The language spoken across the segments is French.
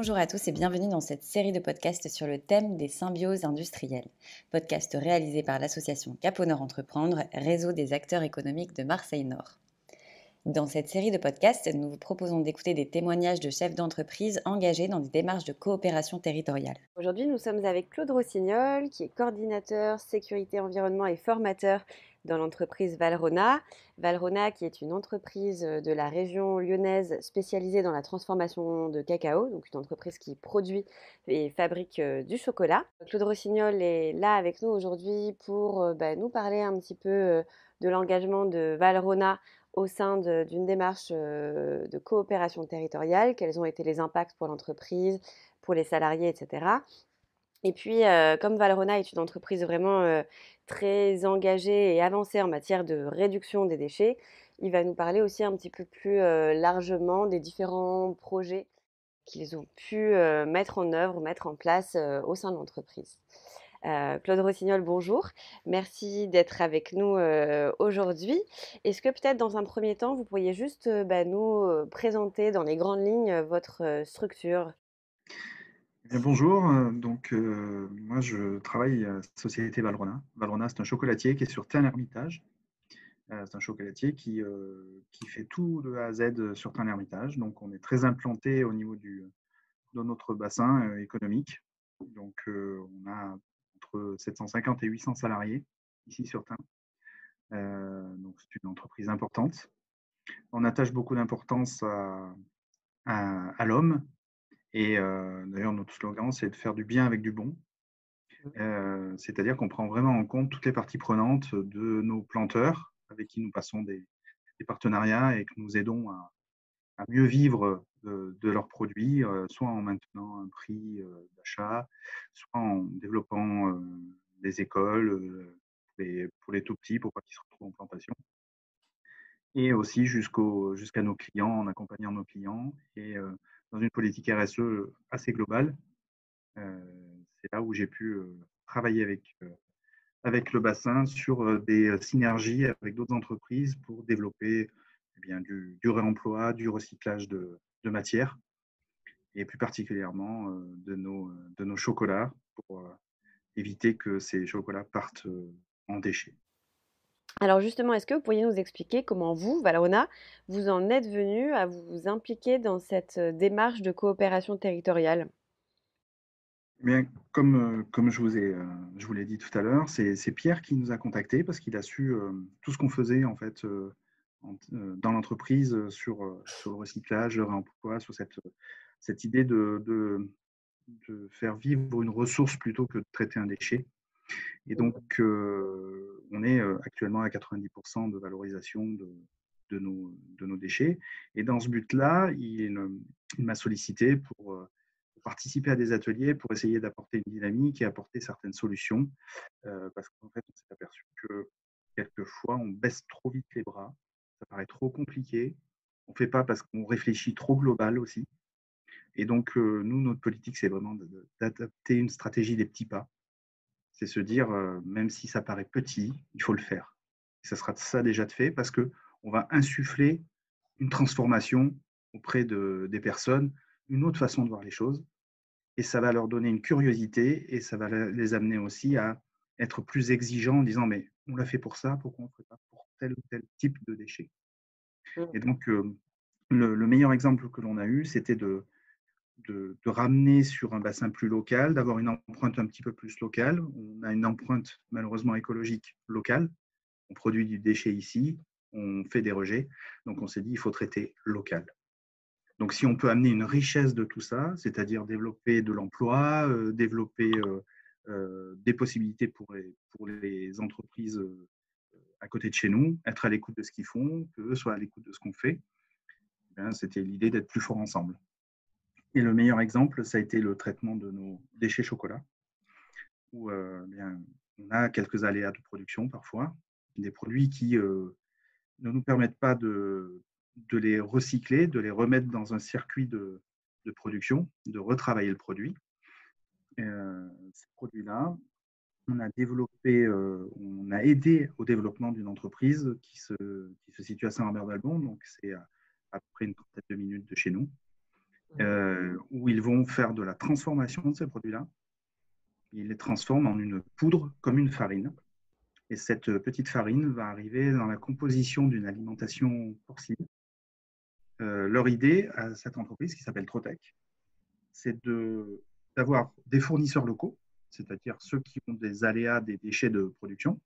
Bonjour à tous et bienvenue dans cette série de podcasts sur le thème des symbioses industrielles. Podcast réalisé par l'association Cap au Nord Entreprendre, réseau des acteurs économiques de Marseille-Nord. Dans cette série de podcasts, nous vous proposons d'écouter des témoignages de chefs d'entreprise engagés dans des démarches de coopération territoriale. Aujourd'hui, nous sommes avec Claude Rossignol, qui est coordinateur sécurité environnement et formateur dans l'entreprise Valrhona. Valrhona, qui est une entreprise de la région lyonnaise spécialisée dans la transformation de cacao, donc une entreprise qui produit et fabrique du chocolat. Claude Rossignol est là avec nous aujourd'hui pour nous parler un petit peu de l'engagement de Valrhona au sein d'une démarche de coopération territoriale. Quels ont été les impacts pour l'entreprise, pour les salariés, etc. Et puis, comme Valrhona est une entreprise vraiment très engagée et avancée en matière de réduction des déchets, il va nous parler aussi un petit peu plus largement des différents projets qu'ils ont pu mettre en œuvre, mettre en place au sein de l'entreprise. Claude Rossignol, bonjour. Merci d'être avec nous aujourd'hui. Est-ce que peut-être dans un premier temps, vous pourriez juste nous présenter dans les grandes lignes votre structure? Bien, bonjour, moi je travaille à la société Valrhona. Valrhona, c'est un chocolatier qui est sur Tain-l'Hermitage. C'est un chocolatier qui fait tout de A à Z sur Tain-l'Hermitage. Donc on est très implanté au niveau de notre bassin économique. On a entre 750 et 800 salariés ici sur Tain. Donc c'est une entreprise importante. On attache beaucoup d'importance à l'homme. Et d'ailleurs, notre slogan, c'est de faire du bien avec du bon. C'est-à-dire qu'on prend vraiment en compte toutes les parties prenantes de nos planteurs, avec qui nous passons des partenariats et que nous aidons à mieux vivre de leurs produits, soit en maintenant un prix d'achat, soit en développant des écoles pour les tout petits, pour pas qu'ils se retrouvent en plantation, et aussi jusqu'à nos clients, en accompagnant nos clients, et dans une politique RSE assez globale. C'est là où j'ai pu travailler avec le bassin sur des synergies avec d'autres entreprises pour développer du réemploi, du recyclage de matières, et plus particulièrement de nos chocolats pour éviter que ces chocolats partent en déchets. Alors justement, est-ce que vous pourriez nous expliquer comment vous, Valrhona, vous en êtes venu à vous impliquer dans cette démarche de coopération territoriale? Eh bien, comme je vous l'ai dit tout à l'heure, c'est Pierre qui nous a contactés parce qu'il a su tout ce qu'on faisait en fait dans l'entreprise sur le recyclage, le réemploi, sur cette idée de faire vivre une ressource plutôt que de traiter un déchet. Et donc, on est actuellement à 90% de valorisation de nos déchets. Et dans ce but-là, il m'a sollicité pour participer à des ateliers pour essayer d'apporter une dynamique et apporter certaines solutions. Parce qu'en fait, on s'est aperçu que quelquefois, on baisse trop vite les bras, ça paraît trop compliqué. On ne fait pas parce qu'on réfléchit trop global aussi. Et donc, nous, notre politique, c'est vraiment d'adapter une stratégie des petits pas. C'est se dire, même si ça paraît petit, il faut le faire. Et ça sera ça déjà de fait parce qu'on va insuffler une transformation auprès des personnes, une autre façon de voir les choses. Et ça va leur donner une curiosité et ça va les amener aussi à être plus exigeants en disant, mais on l'a fait pour ça, pourquoi on ne le fait pas pour tel ou tel type de déchets? Mmh. Et donc, le meilleur exemple que l'on a eu, c'était de ramener sur un bassin plus local, d'avoir une empreinte un petit peu plus locale. On a une empreinte malheureusement écologique locale. On produit du déchet ici, on fait des rejets. Donc on s'est dit, il faut traiter local. Donc si on peut amener une richesse de tout ça, c'est-à-dire développer de l'emploi, développer des possibilités pour les entreprises à côté de chez nous, être à l'écoute de ce qu'ils font, qu'eux soient à l'écoute de ce qu'on fait, c'était l'idée d'être plus fort ensemble. Et le meilleur exemple, ça a été le traitement de nos déchets chocolat, où on a quelques aléas de production parfois, des produits qui ne nous permettent pas de les recycler, de les remettre dans un circuit de production, de retravailler le produit. Ces produits-là, on a aidé au développement d'une entreprise qui se situe à Saint-Lambert d'Albon, donc c'est à peu près une trentaine de minutes de chez nous. où ils vont faire de la transformation de ces produits-là. Ils les transforment en une poudre comme une farine. Et cette petite farine va arriver dans la composition d'une alimentation porcine. Leur idée à cette entreprise qui s'appelle Trotec, c'est d'avoir des fournisseurs locaux, c'est-à-dire ceux qui ont des aléas des déchets de production.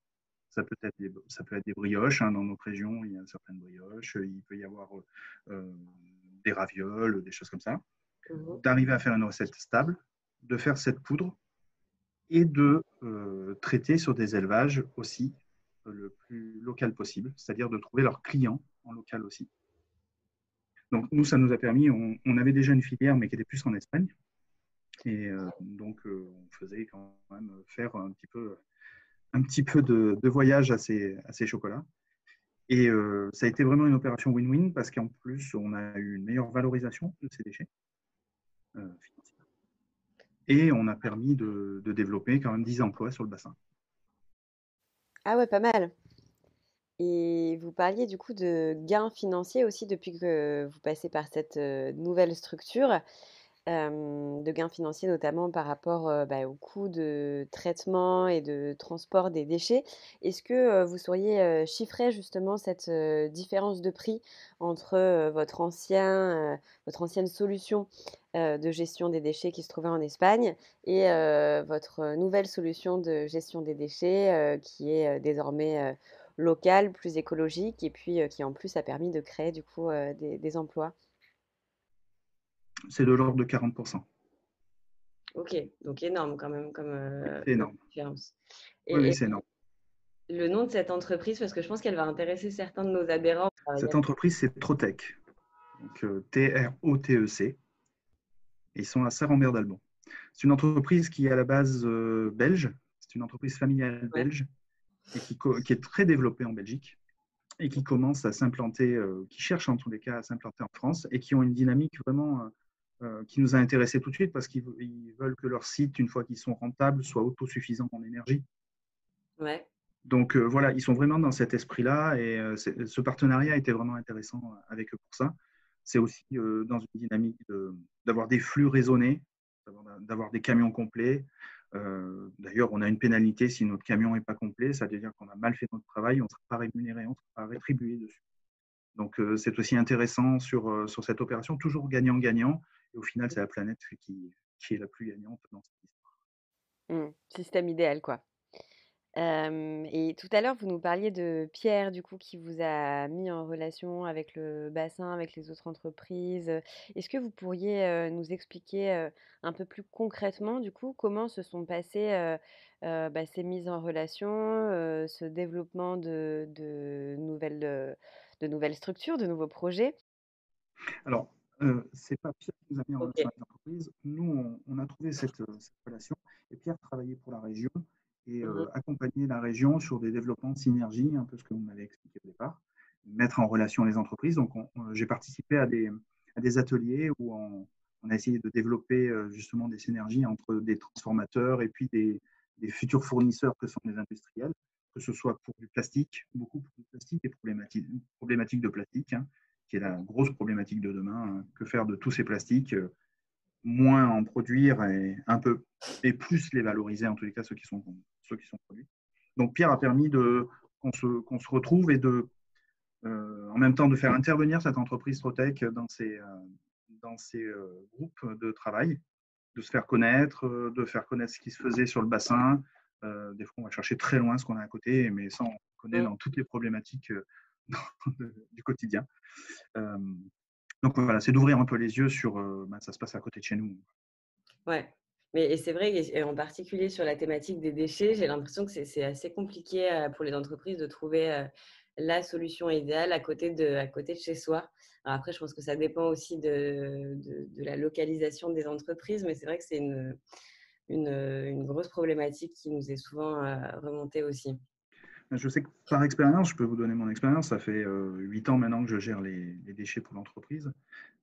Ça peut être des brioches. Dans notre région, il y a certaines brioches. Il peut y avoir des ravioles, des choses comme ça. D'arriver à faire une recette stable, de faire cette poudre et de traiter sur des élevages aussi le plus local possible, c'est-à-dire de trouver leurs clients en local aussi. Donc nous, ça nous a permis, on avait déjà une filière, mais qui était plus en Espagne. Et donc, on faisait quand même faire un petit peu de voyage à ces chocolats. Et ça a été vraiment une opération win-win parce qu'en plus, on a eu une meilleure valorisation de ces déchets financiers. Et on a permis de développer quand même 10 emplois sur le bassin. Ah ouais, pas mal. Et vous parliez du coup de gains financiers aussi depuis que vous passez par cette nouvelle structure. De gains financiers, notamment par rapport, au coût de traitement et de transport des déchets. Est-ce que, vous sauriez, chiffrer justement cette, différence de prix entre, votre ancienne solution, de gestion des déchets qui se trouvait en Espagne et votre nouvelle solution de gestion des déchets, qui est, désormais, locale, plus écologique et puis, qui en plus a permis de créer du coup, des emplois? C'est de l'ordre de 40%. OK, donc énorme quand même comme, C'est énorme. différence. Oui, oui, Et c'est énorme. le nom de cette entreprise, parce que je pense qu'elle va intéresser certains de nos adhérents. Cette entreprise, c'est Trotec. Donc, Trotec. Ils sont à Saint-Rambert-d'Albon. C'est une entreprise qui est à la base belge. C'est une entreprise familiale belge et qui est très développée en Belgique et qui commence à s'implanter, qui cherche en tous les cas à s'implanter en France et qui ont une dynamique vraiment qui nous a intéressés tout de suite parce qu'ils veulent que leur site, une fois qu'ils sont rentables, soit autosuffisant en énergie. Ouais. Donc voilà, ils sont vraiment dans cet esprit-là et ce partenariat était vraiment intéressant avec eux pour ça. C'est aussi dans une dynamique d'avoir des flux raisonnés, d'avoir des camions complets. D'ailleurs, on a une pénalité si notre camion n'est pas complet, ça veut dire qu'on a mal fait notre travail, on ne sera pas rémunéré, on ne sera pas rétribué dessus. Donc c'est aussi intéressant sur cette opération, toujours gagnant-gagnant. Et au final, c'est la planète qui est la plus gagnante dans cette histoire. Système idéal, quoi. Et tout à l'heure, vous nous parliez de Pierre, du coup, qui vous a mis en relation avec le bassin, avec les autres entreprises. Est-ce que vous pourriez, nous expliquer, un peu plus concrètement, du coup, comment se sont passées, ces mises en relation, ce développement de nouvelles structures, de nouveaux projets? Alors, c'est pas Pierre qui nous a mis en relation OK. avec l'entreprise. Nous, on a trouvé cette relation et Pierre travaillait pour la région et Mmh. accompagnait la région sur des développements de synergie, un peu ce que vous m'avez expliqué au départ, mettre en relation les entreprises. Donc, j'ai participé à des ateliers où on a essayé de développer justement des synergies entre des transformateurs et puis des futurs fournisseurs que sont les industriels, que ce soit pour du plastique, beaucoup pour du plastique et problématiques de plastique, qui est la grosse problématique de demain. Que faire de tous ces plastiques, moins en produire et plus les valoriser, en tous les cas ceux qui sont produits. Donc Pierre a permis qu'on se retrouve et en même temps de faire intervenir cette entreprise Trotec dans ces groupes de travail, de se faire connaître, de faire connaître ce qui se faisait sur le bassin. Des fois, on va chercher très loin ce qu'on a à côté, mais ça, on connaît Mmh. dans toutes les problématiques du quotidien. Donc voilà, c'est d'ouvrir un peu les yeux sur ça se passe à côté de chez nous. Ouais, mais c'est vrai et en particulier sur la thématique des déchets, j'ai l'impression que c'est assez compliqué, pour les entreprises de trouver, la solution idéale à côté de chez soi. Alors après, je pense que ça dépend aussi de la localisation des entreprises, mais c'est vrai que c'est une grosse problématique qui nous est souvent, remontée aussi. Je sais que par expérience, je peux vous donner mon expérience, ça fait 8 ans maintenant que je gère les déchets pour l'entreprise.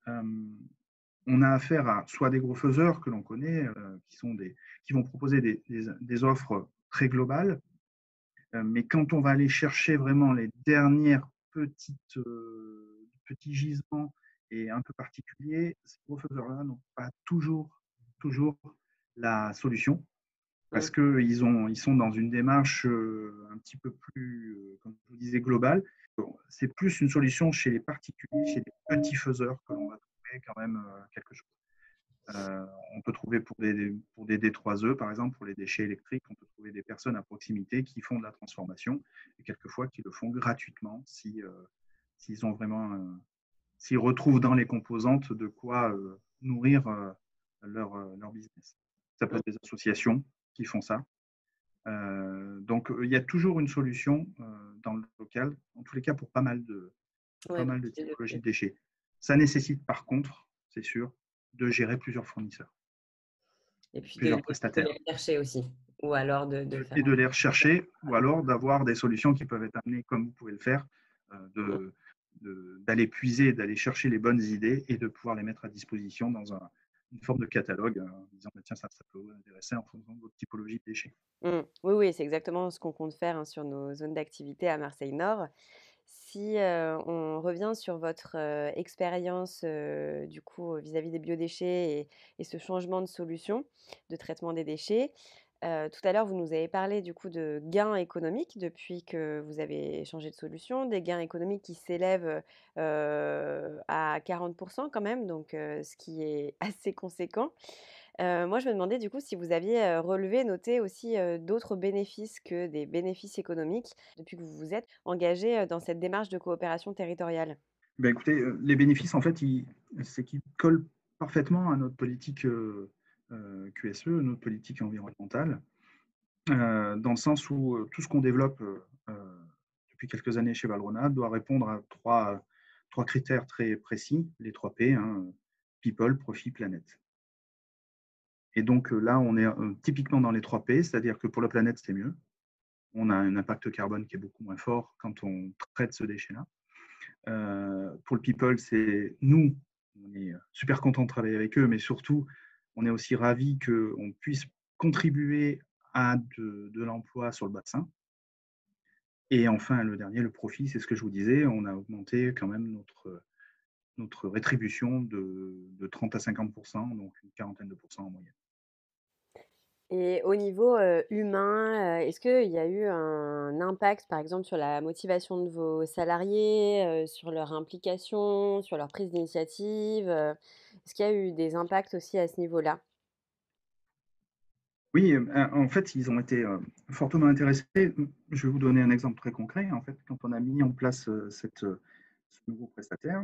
On a affaire à soit des gros faiseurs que l'on connaît, qui vont proposer des offres très globales, mais quand on va aller chercher vraiment les dernières petits gisements est un peu particulier. Ces gros faiseurs-là n'ont pas toujours la solution parce Mmh. qu'ils sont dans une démarche un petit peu plus, comme je vous disais, globale. Bon, c'est plus une solution chez les particuliers, chez les petits faiseurs que l'on va trouver quand même quelque chose. On peut trouver pour des D3E, par exemple, pour les déchets électriques, on peut trouver des personnes à proximité qui font de la transformation et quelquefois qui le font gratuitement s'ils ont vraiment, s'ils retrouvent dans les composantes de quoi nourrir leur business. Ça peut être des associations qui font ça. Donc, il y a toujours une solution dans le local, en tous les cas pour pas Ouais, mal pour de qu'il y ait de typologies plus. de déchets. Ça nécessite par contre, c'est sûr, de gérer plusieurs fournisseurs, Et puis plusieurs de prestataires, les rechercher aussi. Ou alors de faire et de les rechercher, ou un alors d'avoir des solutions qui peuvent être amenées, comme vous pouvez le faire, mmh. d'aller puiser, d'aller chercher les bonnes idées et de pouvoir les mettre à disposition dans une forme de catalogue en disant bah, tiens, ça peut vous intéresser en fonction de votre typologie de déchets. Mmh. Oui, oui, c'est exactement ce qu'on compte faire, hein, sur nos zones d'activité à Marseille Nord. Si, on revient sur votre, expérience, du coup, vis-à-vis des biodéchets et ce changement de solution de traitement des déchets. Tout à l'heure, vous nous avez parlé du coup de gains économiques depuis que vous avez changé de solution, des gains économiques qui s'élèvent, à 40 quand même, donc ce qui est assez conséquent. Moi, je me demandais du coup si vous aviez, relevé, noté aussi, d'autres bénéfices que des bénéfices économiques depuis que vous vous êtes engagé, dans cette démarche de coopération territoriale? Ben, écoutez, les bénéfices, en fait, c'est qu'ils collent parfaitement à notre politique QSE, notre politique environnementale, dans le sens où tout ce qu'on développe depuis quelques années chez Valrhona doit répondre à trois critères très précis, les 3 P, hein, People, Profit, Planète. Et donc là, on est typiquement dans les 3 P, c'est-à-dire que pour la planète, c'est mieux. On a un impact carbone qui est beaucoup moins fort quand on traite ce déchet-là. Pour le people, c'est nous, on est super content de travailler avec eux, mais surtout, on est aussi ravis qu'on puisse contribuer à de l'emploi sur le bassin. Et enfin, le dernier, le profit, c'est ce que je vous disais, on a augmenté quand même notre rétribution de 30 à 50%, donc une quarantaine de pourcents en moyenne. Et au niveau, humain, est-ce qu'il y a eu un impact, par exemple, sur la motivation de vos salariés, sur leur implication, sur leur prise d'initiative? Est-ce qu'il y a eu des impacts aussi à ce niveau-là? Oui, en fait, ils ont été fortement intéressés. Je vais vous donner un exemple très concret. En fait, quand on a mis en place ce nouveau prestataire,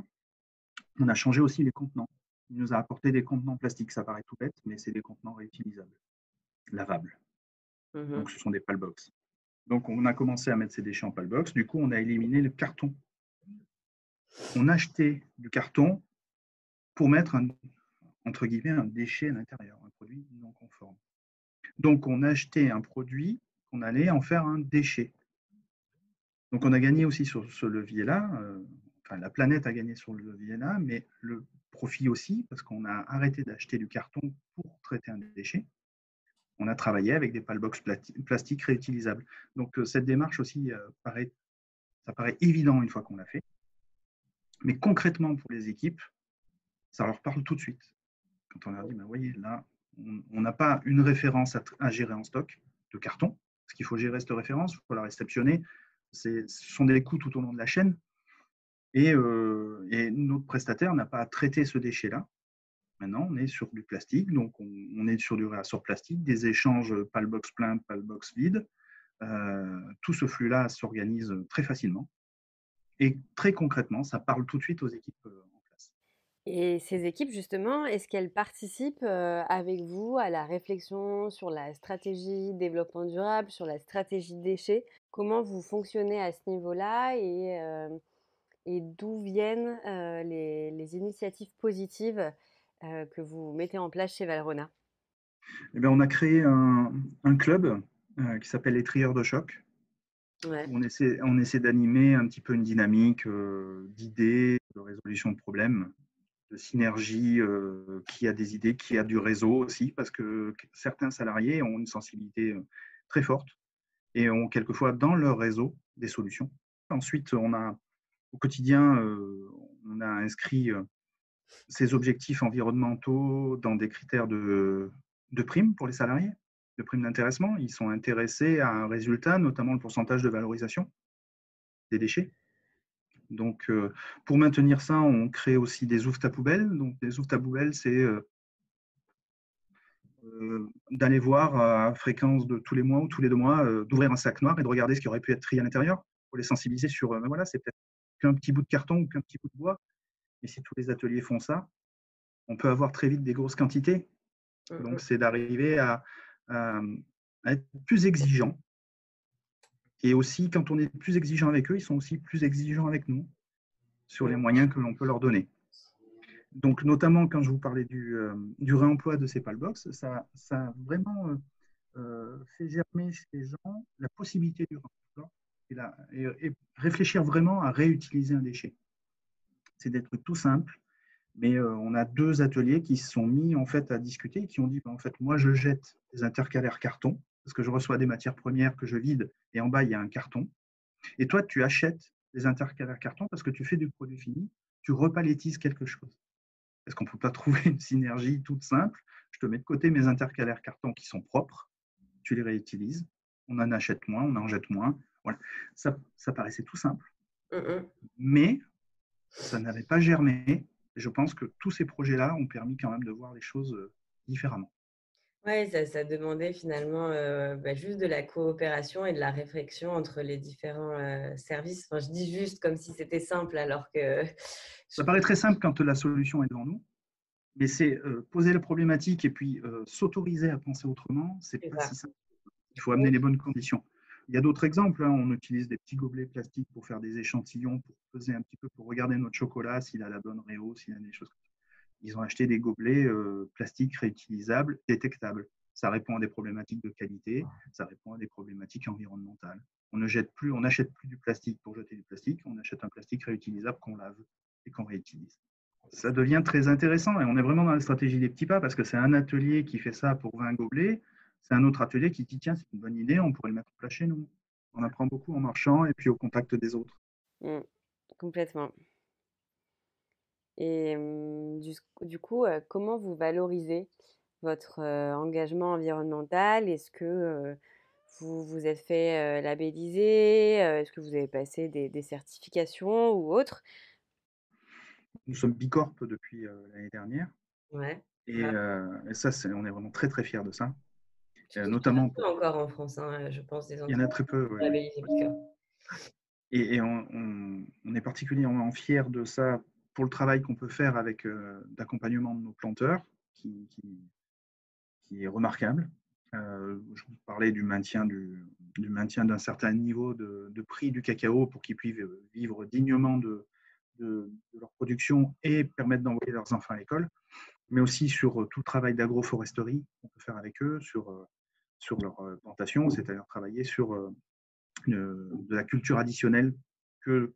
on a changé aussi les contenants. Il nous a apporté des contenants plastiques. Ça paraît tout bête, mais c'est des contenants réutilisables, lavables. Mmh. Donc, ce sont des palbox. Donc, on a commencé à mettre ces déchets en palbox. Du coup, on a éliminé le carton. On a acheté du carton pour mettre entre guillemets un déchet à l'intérieur, un produit non conforme. Donc, on a acheté un produit qu'on allait en faire un déchet. Donc, on a gagné aussi sur ce levier-là. Enfin, la planète a gagné sur le levier-là, mais le profit aussi, parce qu'on a arrêté d'acheter du carton pour traiter un déchet. On a travaillé avec des palbox plastiques réutilisables. Donc, cette démarche aussi, ça paraît évident une fois qu'on l'a fait. Mais concrètement, pour les équipes, ça leur parle tout de suite. Quand on leur dit, ben, voyez, là, on n'a pas une référence à gérer en stock de carton, parce qu'il faut gérer cette référence, il faut la réceptionner. Ce sont des coûts tout au long de la chaîne. Et notre prestataire n'a pas à traiter ce déchet-là. Maintenant, on est sur du plastique, donc on est sur du réassort plastique, des échanges palbox plein, palbox vide. Tout ce flux-là s'organise très facilement. Et très concrètement, ça parle tout de suite aux équipes en place. Et ces équipes justement, est-ce qu'elles participent, avec vous à la réflexion sur la stratégie développement durable, sur la stratégie déchets? Comment vous fonctionnez à ce niveau-là et d'où viennent, les initiatives positives, que vous mettez en place chez Valrhona? Eh bien, on a créé un club qui s'appelle les Trieurs de choc. Ouais. On essaie d'animer un petit peu une dynamique d'idées, de résolution de problèmes, de synergie, qui a des idées, qui a du réseau aussi, parce que certains salariés ont une sensibilité très forte et ont quelquefois dans leur réseau des solutions. Ensuite, au quotidien, on a inscrit ces objectifs environnementaux dans des critères de primes pour les salariés, de primes d'intéressement. Ils sont intéressés à un résultat, notamment le pourcentage de valorisation des déchets. Donc, pour maintenir ça, on crée aussi des oufs à poubelle. Donc, des oufs à poubelle, c'est d'aller voir à fréquence de tous les mois ou tous les 2 mois, d'ouvrir un sac noir et de regarder ce qui aurait pu être trié à l'intérieur pour les sensibiliser sur, ben voilà, c'est peut-être qu'un petit bout de carton ou qu'un petit bout de bois. Et si tous les ateliers font ça, on peut avoir très vite des grosses quantités. Donc, c'est d'arriver à être plus exigeant. Et aussi, quand on est plus exigeant avec eux, ils sont aussi plus exigeants avec nous sur les moyens que l'on peut leur donner. Donc, notamment quand je vous parlais du réemploi de ces palbox, ça a vraiment fait germer chez les gens la possibilité du réemploi et réfléchir vraiment à réutiliser un déchet. C'est des trucs tout simples, mais on a 2 ateliers qui se sont mis en fait à discuter et qui ont dit en fait, moi je jette des intercalaires carton parce que je reçois des matières premières que je vide et en bas il y a un carton. Et toi, tu achètes des intercalaires carton parce que tu fais du produit fini, tu repalettises quelque chose. Est-ce qu'on ne peut pas trouver une synergie toute simple? Je te mets de côté mes intercalaires carton qui sont propres, tu les réutilises, on en achète moins, on en jette moins. Voilà. Ça paraissait tout simple, mais ça n'avait pas germé. Je pense que tous ces projets-là ont permis quand même de voir les choses différemment. Ouais, ça demandait finalement juste de la coopération et de la réflexion entre les différents services. Enfin, je dis juste comme si c'était simple, alors que Ça paraît très simple quand la solution est devant nous, mais c'est poser la problématique et puis s'autoriser à penser autrement, c'est c'est pas ça. si simple. Il faut amener les bonnes conditions. Il y a d'autres exemples. On utilise des petits gobelets plastiques pour faire des échantillons, pour peser un petit peu, pour regarder notre chocolat, s'il a la bonne réo, s'il a des choses comme ça. Ils ont acheté des gobelets plastiques réutilisables, détectables. Ça répond à des problématiques de qualité, ça répond à des problématiques environnementales. On n'achète plus du plastique pour jeter du plastique, on achète un plastique réutilisable qu'on lave et qu'on réutilise. Ça devient très intéressant et on est vraiment dans la stratégie des petits pas parce que c'est un atelier qui fait ça pour 20 gobelets, c'est un autre atelier qui dit tiens, c'est une bonne idée, on pourrait le mettre en place chez nous. On apprend beaucoup en marchant et puis au contact des autres. Complètement. Et du coup, comment vous valorisez votre engagement environnemental? Est-ce que vous vous êtes fait labelliser? Est-ce que vous avez passé des certifications ou autres? Nous sommes Bicorp depuis l'année dernière Ouais. et ça, on est vraiment très très fiers de ça. Surtout qu'il y en a Notamment, peu encore en France, hein, je pense, des il y en a entreprises très peu, ouais. labellisées Bicorp. Et on est particulièrement fiers de ça pour le travail qu'on peut faire avec d'accompagnement de nos planteurs, qui est remarquable. Je vous parlais du maintien d'un certain niveau de prix du cacao pour qu'ils puissent vivre dignement de leur production et permettre d'envoyer leurs enfants à l'école, mais aussi sur tout le travail d'agroforesterie qu'on peut faire avec eux, sur leur plantation, c'est-à-dire travailler sur de la culture additionnelle, que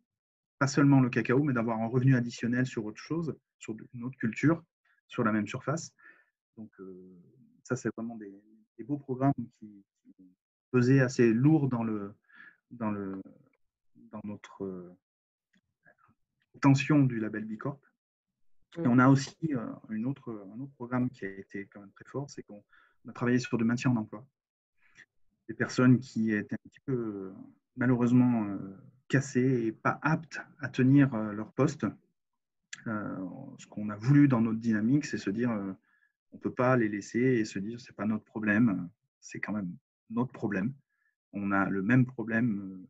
pas seulement le cacao, mais d'avoir un revenu additionnel sur autre chose, sur une autre culture, sur la même surface. Donc ça, c'est vraiment des beaux programmes qui pesaient assez lourd dans notre tension du label Bicorp. Et on a aussi un autre programme qui a été quand même très fort, c'est qu'on a travaillé sur le maintien en emploi. Des personnes qui étaient un petit peu malheureusement cassées et pas aptes à tenir leur poste. Ce qu'on a voulu dans notre dynamique, c'est se dire on ne peut pas les laisser et se dire c'est pas notre problème, c'est quand même notre problème. On a le même problème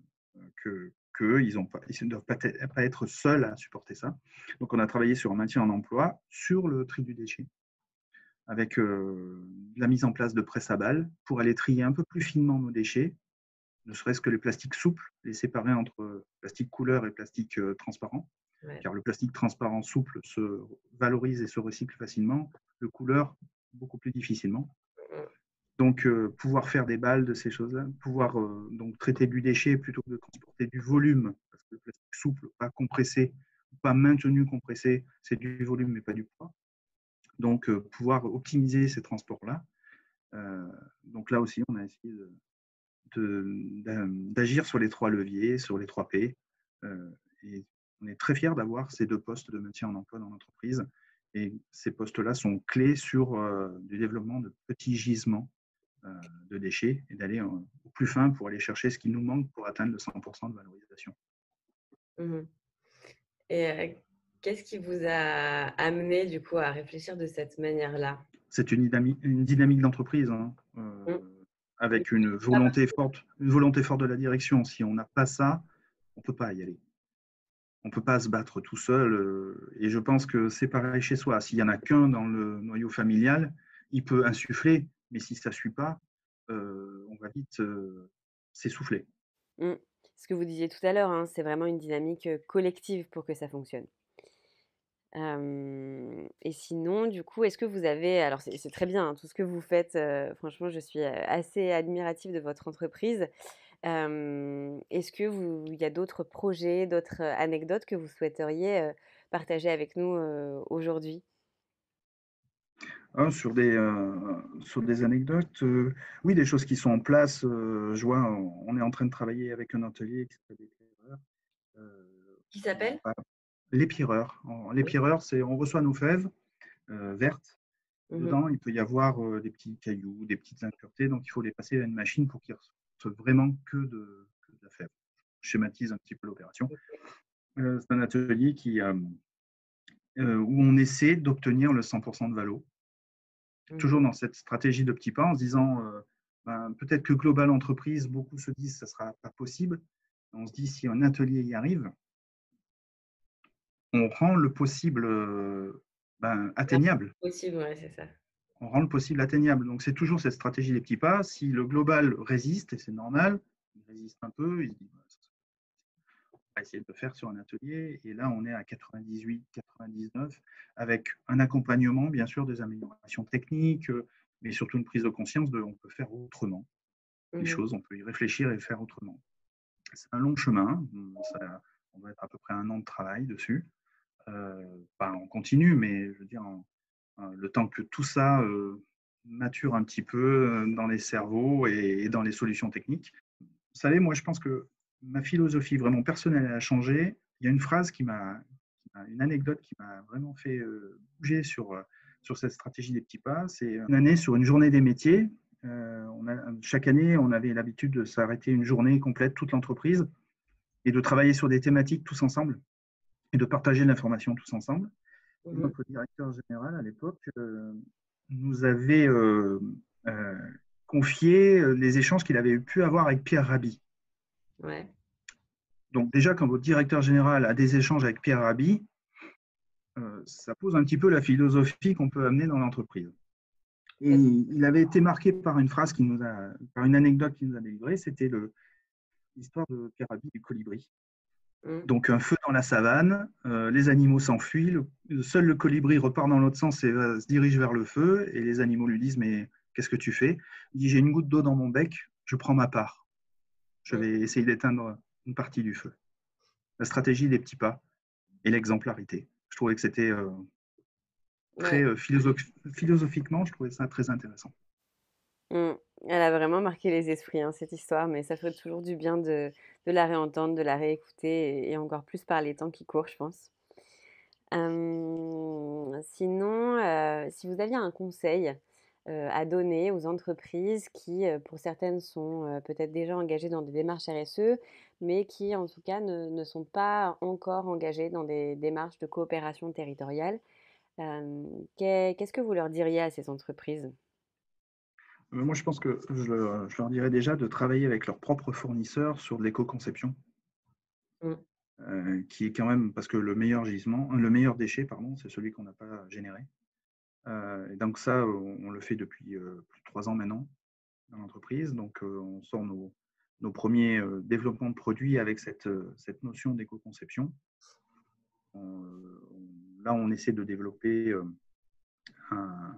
qu'eux, ils ne doivent pas être seuls à supporter ça. Donc on a travaillé sur un maintien en emploi, sur le tri du déchet, avec la mise en place de presses à balles pour aller trier un peu plus finement nos déchets, ne serait-ce que les plastiques souples, les séparer entre plastique couleur et plastique transparent. Ouais. Car le plastique transparent souple se valorise et se recycle facilement, le couleur beaucoup plus difficilement. Donc, pouvoir faire des balles de ces choses-là, pouvoir donc traiter du déchet plutôt que de transporter du volume, parce que le plastique souple, pas compressé, pas maintenu compressé, c'est du volume mais pas du poids. Donc, pouvoir optimiser ces transports-là. Donc là aussi, on a essayé d'agir sur les 3 leviers, sur les 3 P. Et on est très fiers d'avoir ces 2 postes de maintien en emploi dans l'entreprise Et ces postes-là sont clés sur du développement de petits gisements de déchets et d'aller au plus fin pour aller chercher ce qui nous manque pour atteindre le 100% de valorisation. Mmh. Et qu'est-ce qui vous a amené du coup à réfléchir de cette manière-là? C'est une dynamique d'entreprise, hein, Mmh. avec Pas une volonté forte de la direction. Si on n'a pas ça, on ne peut pas y aller. On ne peut pas se battre tout seul. Et je pense que c'est pareil chez soi. S'il n'y en a qu'un dans le noyau familial, il peut insuffler, mais si ça ne suit pas, on va vite s'essouffler. Mmh. Ce que vous disiez tout à l'heure, hein, c'est vraiment une dynamique, collective pour que ça fonctionne. Et sinon, du coup, est-ce que vous avez alors c'est très bien, hein, tout ce que vous faites, franchement, je suis, assez admirative de votre entreprise. Est-ce que il y a d'autres projets, d'autres, anecdotes que vous souhaiteriez, partager avec nous, aujourd'hui? Hein, sur des anecdotes, oui, des choses qui sont en place. Je vois, on est en train de travailler avec un atelier qui s'appelle Éclaireur. Qui s'appelle? L'épireur. Oui. L'épireur, c'est on reçoit nos fèves vertes. Mmh. Dedans, il peut y avoir des petits cailloux, des petites impuretés, donc il faut les passer à une machine pour qu'ils ressortent vraiment que de la fève. Je schématise un petit peu l'opération. C'est un atelier où on essaie d'obtenir le 100% de valo, Mmh. toujours dans cette stratégie de petits pas, en se disant peut-être que Global Entreprise, beaucoup se disent que ça ne sera pas possible. On se dit si un atelier y arrive, on rend le possible atteignable. Possible, ouais, c'est ça. On rend le possible atteignable. Donc, c'est toujours cette stratégie des petits pas. Si le global résiste, et c'est normal, il résiste un peu, il dit, on va essayer de le faire sur un atelier. Et là, on est à 98, 99, avec un accompagnement, bien sûr, des améliorations techniques, mais surtout une prise de conscience de on peut faire autrement les Mmh. choses, on peut y réfléchir et faire autrement. C'est un long chemin. On va être à peu près 1 an de travail dessus. Pas en continu, mais je veux dire, le temps que tout ça mature un petit peu dans les cerveaux et dans les solutions techniques. Vous savez, moi, je pense que ma philosophie vraiment personnelle a changé. Il y a une phrase une anecdote qui m'a vraiment fait bouger sur cette stratégie des petits pas. C'est une année sur une journée des métiers. Chaque année, on avait l'habitude de s'arrêter une journée complète, toute l'entreprise, et de travailler sur des thématiques tous ensemble et de partager de l'information tous ensemble. Et Mmh. notre directeur général à l'époque nous avait euh, confié les échanges qu'il avait pu avoir avec Pierre Rabhi. Ouais. Donc déjà, quand votre directeur général a des échanges avec Pierre Rabhi, ça pose un petit peu la philosophie qu'on peut amener dans l'entreprise. Et il avait été marqué par une phrase par une anecdote qu'il nous a délivrée, c'était l'histoire de Pierre Rabhi du colibri. Mmh. Donc un feu dans la savane, les animaux s'enfuient, seul le colibri repart dans l'autre sens et se dirige vers le feu, et les animaux lui disent mais qu'est-ce que tu fais? Il dit j'ai une goutte d'eau dans mon bec, je prends ma part, je Mmh. vais essayer d'éteindre une partie du feu. La stratégie des petits pas et l'exemplarité. Je trouvais que c'était Ouais. très philosophiquement, je trouvais ça très intéressant. Mmh. Elle a vraiment marqué les esprits, hein, cette histoire, mais ça ferait toujours du bien de la réentendre, de la réécouter et encore plus par les temps qui courent, je pense. Sinon, si vous aviez un conseil, à donner aux entreprises qui, pour certaines sont, peut-être déjà engagées dans des démarches RSE, mais qui en tout cas ne sont pas encore engagées dans des démarches de coopération territoriale, qu'est-ce que vous leur diriez à ces entreprises? Moi, je pense que je leur dirais déjà de travailler avec leurs propres fournisseurs sur de l'éco-conception, Mmh. qui est quand même, parce que le meilleur gisement, le meilleur déchet, pardon, c'est celui qu'on n'a pas généré. Et donc ça, on le fait depuis plus de 3 ans maintenant dans l'entreprise. Donc on sort nos premiers développements de produits avec cette notion d'éco-conception. Là, on essaie de développer un,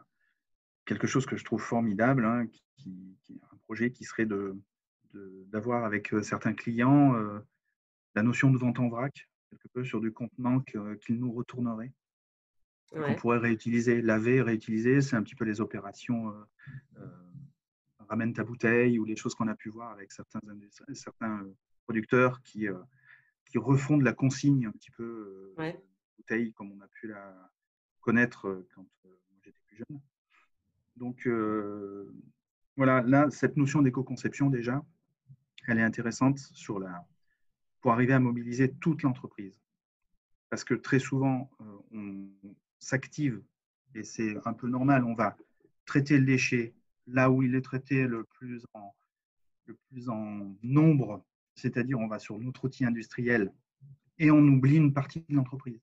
quelque chose que je trouve formidable, hein, qui est un projet qui serait d'avoir avec certains clients la notion de vente en vrac, quelque peu sur du contenant qu'ils nous retourneraient, qu'on Ouais. pourrait réutiliser, laver, réutiliser. C'est un petit peu les opérations euh, ramène ta bouteille ou les choses qu'on a pu voir avec certains producteurs qui refont de la consigne un petit peu Ouais. bouteille comme on a pu la connaître quand j'étais plus jeune. Donc, voilà, là, cette notion d'éco-conception, déjà, elle est intéressante pour arriver à mobiliser toute l'entreprise. Parce que très souvent, on s'active, et c'est un peu normal, on va traiter le déchet là où il est traité le plus en nombre, c'est-à-dire on va sur notre outil industriel et on oublie une partie de l'entreprise,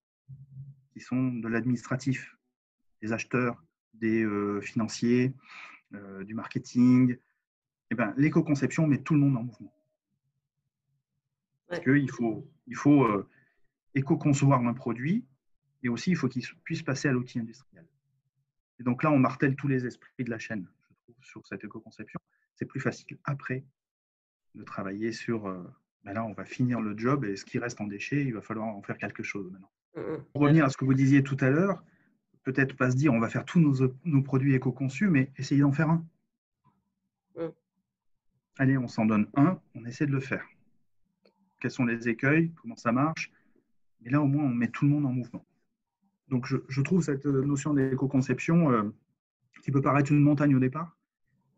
qui sont de l'administratif, des acheteurs, des financiers, du marketing. Eh ben, l'éco-conception met tout le monde en mouvement. Parce Ouais. qu'il faut éco-concevoir un produit, et aussi il faut qu'il puisse passer à l'outil industriel. Et donc là, on martèle tous les esprits de la chaîne, je trouve, sur cette éco-conception. C'est plus facile après de travailler sur, ben là, on va finir le job, et ce qui reste en déchets, il va falloir en faire quelque chose maintenant. Pour revenir à ce que vous disiez tout à l'heure, peut-être pas se dire on va faire tous nos produits éco-conçus, mais essayer d'en faire un. Allez, on s'en donne un, on essaie de le faire. Quels sont les écueils, comment ça marche? Et là, au moins, on met tout le monde en mouvement. Donc, je trouve cette notion d'éco-conception, qui peut paraître une montagne au départ,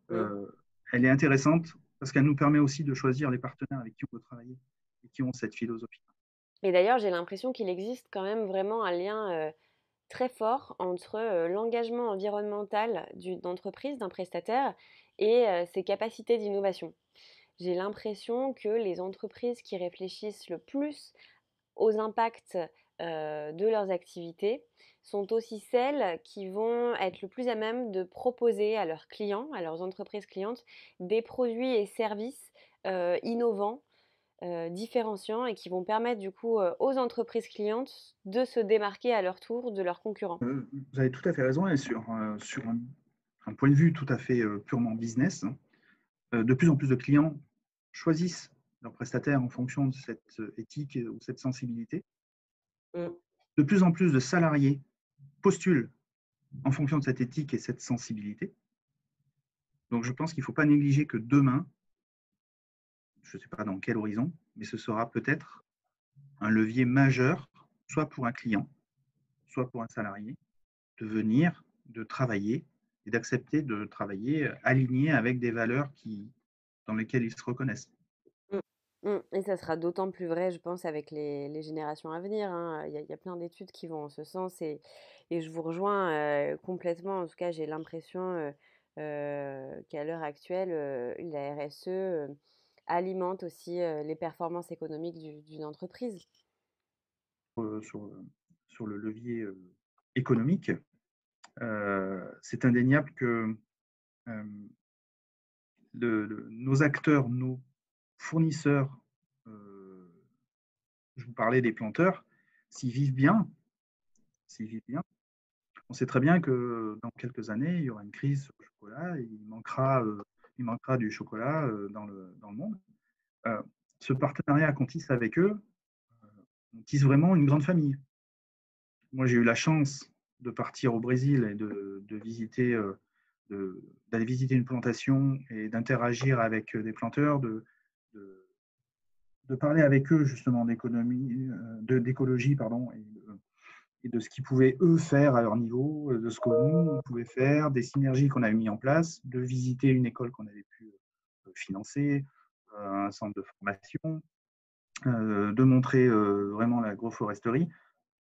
elle est intéressante parce qu'elle nous permet aussi de choisir les partenaires avec qui on veut travailler et qui ont cette philosophie. Et d'ailleurs, j'ai l'impression qu'il existe quand même vraiment un lien très fort entre l'engagement environnemental d'une entreprise, d'un prestataire, et ses capacités d'innovation. J'ai l'impression que les entreprises qui réfléchissent le plus aux impacts de leurs activités sont aussi celles qui vont être le plus à même de proposer à leurs clients, à leurs entreprises clientes, des produits et services innovants, différenciants et qui vont permettre du coup aux entreprises clientes de se démarquer à leur tour de leurs concurrents. Vous avez tout à fait raison, et sur un point de vue tout à fait purement business, de plus en plus de clients choisissent leurs prestataires en fonction de cette éthique ou cette sensibilité. De plus en plus de salariés postulent en fonction de cette éthique et cette sensibilité. Donc, je pense qu'il ne faut pas négliger que demain, je ne sais pas dans quel horizon, mais ce sera peut-être un levier majeur, soit pour un client, soit pour un salarié, de venir, de travailler et d'accepter de travailler aligné avec des valeurs dans lesquelles ils se reconnaissent. Et ça sera d'autant plus vrai, je pense, avec les générations à venir, hein. Il y a plein d'études qui vont en ce sens et je vous rejoins complètement. En tout cas, j'ai l'impression qu'à l'heure actuelle, la RSE alimente aussi les performances économiques d'une entreprise. Sur le levier économique, c'est indéniable que nos acteurs, nos fournisseurs, je vous parlais des planteurs, s'ils vivent bien, on sait très bien que dans quelques années, il y aura une crise sur le chocolat, et il manquera du chocolat dans le monde. Ce partenariat qu'on tisse avec eux, on tisse vraiment une grande famille. Moi, j'ai eu la chance de partir au Brésil et d'aller visiter une plantation et d'interagir avec des planteurs, de parler avec eux justement d'écologie, pardon, et de ce qu'ils pouvaient eux faire à leur niveau, de ce que nous on pouvait faire, des synergies qu'on avait mis en place, de visiter une école qu'on avait pu financer, un centre de formation, de montrer vraiment l'agroforesterie.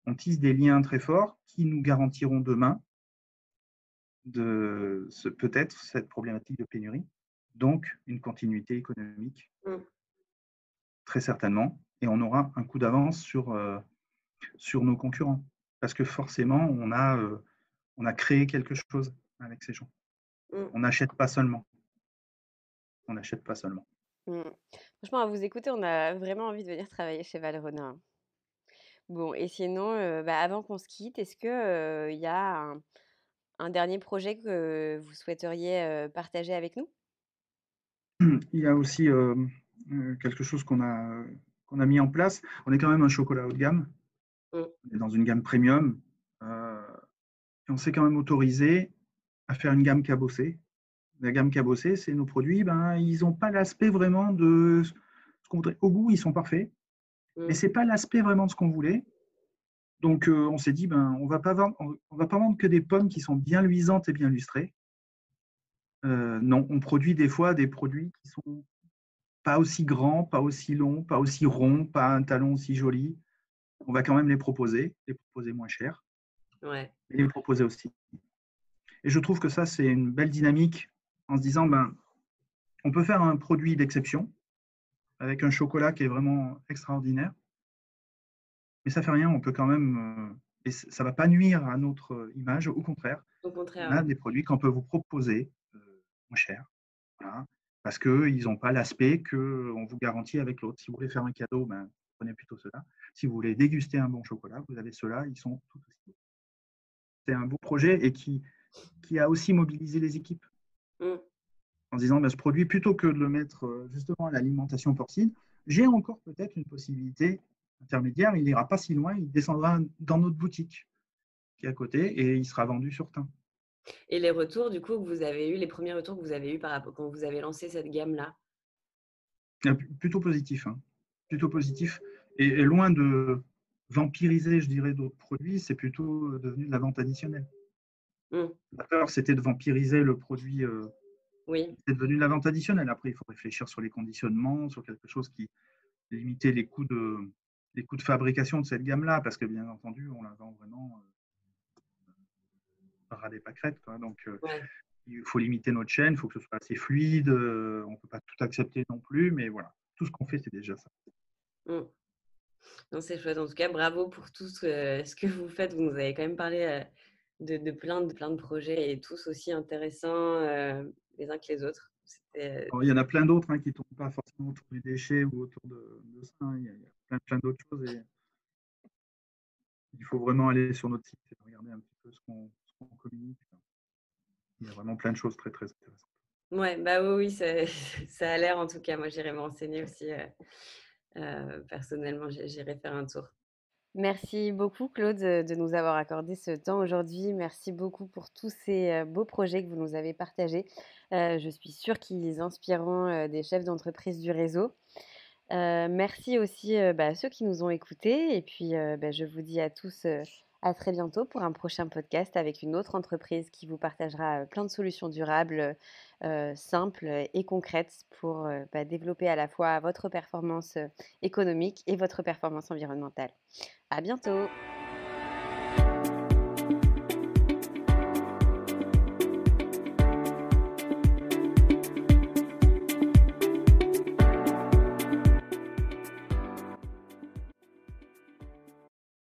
On tisse des liens très forts qui nous garantiront demain peut-être cette problématique de pénurie, donc une continuité économique, très certainement, et on aura un coup d'avance sur nos concurrents, parce que forcément, on a créé quelque chose avec ces gens. On n'achète pas seulement. On n'achète pas seulement. Franchement, à vous écouter, on a vraiment envie de venir travailler chez Valrhona. Bon, et sinon, avant qu'on se quitte, est-ce que il y a un dernier projet que vous souhaiteriez partager avec nous? Il y a aussi quelque chose qu'on a mis en place. On est quand même un chocolat haut de gamme. On est dans une gamme premium. Et on s'est quand même autorisé à faire une gamme cabossée. La gamme cabossée, c'est nos produits, ils n'ont pas l'aspect vraiment de ce qu'on voudrait. Au goût, ils sont parfaits, mais ce n'est pas l'aspect vraiment de ce qu'on voulait. Donc, on s'est dit, ben, on va pas vendre que des pommes qui sont bien luisantes et bien lustrées. Non, on produit des fois des produits qui sont pas aussi grands, pas aussi longs, pas aussi ronds, pas un talon aussi joli. On va quand même les proposer moins cher, Ouais. et les proposer aussi. Et je trouve que ça, c'est une belle dynamique en se disant, ben, on peut faire un produit d'exception avec un chocolat qui est vraiment extraordinaire, mais ça fait rien, on peut quand même, et ça va pas nuire à notre image, au contraire, Au on contraire, a ouais. des produits qu'on peut vous proposer moins cher, voilà, parce qu'ils n'ont pas l'aspect qu'on vous garantit avec l'autre. Si vous voulez faire un cadeau, ben, prenez plutôt cela. Si vous voulez déguster un bon chocolat, vous avez ceux-là, ils sont tout aussi bons. C'est un beau projet et qui a aussi mobilisé les équipes Mmh. en disant ben, ce produit, plutôt que de le mettre justement à l'alimentation porcine, j'ai encore peut-être une possibilité intermédiaire. Il n'ira pas si loin, il descendra dans notre boutique qui est à côté et il sera vendu sur Tain. Et les retours, du coup, que vous avez eus, les premiers retours que vous avez eus par rapport quand vous avez lancé cette gamme-là? Plutôt positif, hein. Plutôt positif. Et loin de vampiriser, je dirais, d'autres produits, c'est plutôt devenu de la vente additionnelle. Mmh. La peur, c'était de vampiriser le produit, Oui, c'est devenu de la vente additionnelle. Après, il faut réfléchir sur les conditionnements, sur quelque chose qui limitait les coûts de fabrication de cette gamme-là, parce que bien entendu, on la vend vraiment ras des pâquerettes, quoi. Donc, ouais. il faut limiter notre chaîne, il faut que ce soit assez fluide, on ne peut pas tout accepter non plus, mais voilà, tout ce qu'on fait, c'est déjà ça. Mmh. Non, c'est chouette. En tout cas, bravo pour tout ce que vous faites. Vous nous avez quand même parlé, de plein de projets et tous aussi intéressants, les uns que les autres. C'était Alors, il y en a plein d'autres hein, qui ne tournent pas forcément autour du déchet ou autour de ça, hein. Il y a plein d'autres choses et il faut vraiment aller sur notre site et regarder un petit peu ce qu'on communique. Il y a vraiment plein de choses très, très intéressantes. ouais, bah, oui, oui, ça ça a l'air en tout cas. Moi, j'irai me renseigner aussi, personnellement, j'irai faire un tour. Merci beaucoup Claude, de nous avoir accordé ce temps aujourd'hui. Merci beaucoup pour tous ces, beaux projets que vous nous avez partagés. Je suis sûre qu'ils inspireront, des chefs d'entreprise du réseau. Merci aussi, à ceux qui nous ont écoutés et puis, je vous dis à tous, à très bientôt pour un prochain podcast avec une autre entreprise qui vous partagera, plein de solutions durables, simples et concrètes pour, développer à la fois votre performance, économique et votre performance environnementale. À bientôt.